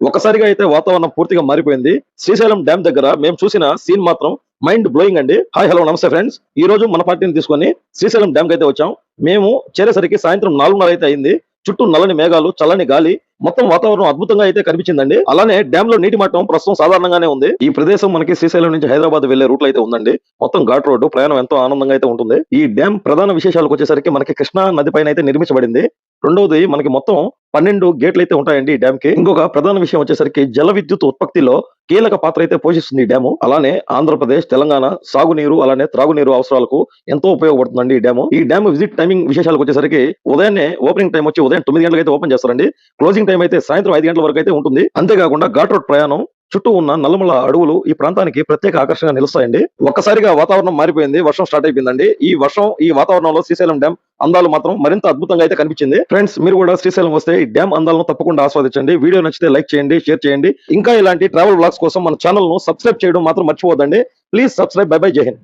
ఒక్కసారిగా అయితే వాతావరణం పూర్తిగా మారిపోయింది. శ్రీశైలం డ్యామ్ దగ్గర మేము చూసిన సీన్ మాత్రం మైండ్ బ్లోయింగ్ అండి. హాయ్ హలో నమస్తే ఫ్రెండ్స్. ఈ రోజు మన పార్టీని తీసుకొని శ్రీశైలం డ్యామ్ అయితే వచ్చాం. మేము చేరేసరికి సాయంత్రం 4:30 అయితే అయింది. చుట్టూ నల్లని మేఘాలు, చల్లని గాలి, మొత్తం వాతావరణం అద్భుతంగా అయితే కనిపించిందండి. అలానే డ్యామ్ లో నీటి మట్టం ప్రస్తుతం సాధారణంగానే ఉంది. ఈ ప్రదేశం మనకి శ్రీశైలం నుంచి హైదరాబాద్ వెళ్లే రూట్ అయితే ఉందండి. మొత్తం ఘాట్ రోడ్డు, ప్రయాణం ఎంతో ఆనందంగా అయితే ఉంటుంది. ఈ డ్యామ్ ప్రధాన విశేషాలకు వచ్చేసరికి మనకి కృష్ణా నది పైన అయితే నిర్మించబడింది. రెండవది మనకి మొత్తం 12 గేట్లు అయితే ఉంటాయండి ఈ డ్యామ్ కి. ఇంకొక ప్రధాన విషయం వచ్చేసరికి జల విద్యుత్ ఉత్పత్తిలో కీలక పాత్ర అయితే పోషిస్తుంది ఈ డ్యాము. అలానే ఆంధ్రప్రదేశ్, తెలంగాణ సాగునీరు అలానే త్రాగునీరు అవసరాలకు ఎంతో ఉపయోగపడుతుందండి ఈ డ్యాము. ఈ డ్యామ్ విజిట్ టైమింగ్ విశేషాలకు వచ్చేసరికి ఉదయాన్నే ఓపెనింగ్ టైం వచ్చి ఉదయం 9 గంటలకు అయితే ఓపెన్ చేస్తారండి. క్లోజింగ్ టైం అయితే సాయంత్రం 5 గంటల వరకు అయితే ఉంటుంది. అంతేకాకుండా ఘాట్ రోడ్ ప్రయాణం, చుట్టూ ఉన్న నల్లమల అడవులు ఈ ప్రాంతానికి ప్రత్యేక ఆకర్షణగా నిలుస్తాయండి. ఒక్కసారిగా వాతావరణం మారిపోయింది. వర్షం స్టార్ట్ అయిపోయిందండి. ఈ వాతావరణంలో శ్రీశైలం డ్యామ్ అందాలు మాత్రం మరింత అద్భుతంగా అయితే కనిపించింది. ఫ్రెండ్స్, మీరు కూడా శ్రీశైలం వస్తే ఈ డ్యామ్ అందాలను తప్పకుండా ఆస్వాదించండి. వీడియో నచ్చితే లైక్ చేయండి, షేర్ చేయండి. ఇంకా ఇలాంటి ట్రావెల్ బ్లాగ్స్ కోసం మన ఛానల్ ను సబ్స్క్రైబ్ చేయడం మాత్రం మర్చిపోవద్దండి. Please subscribe. బై బై, జై హింద్.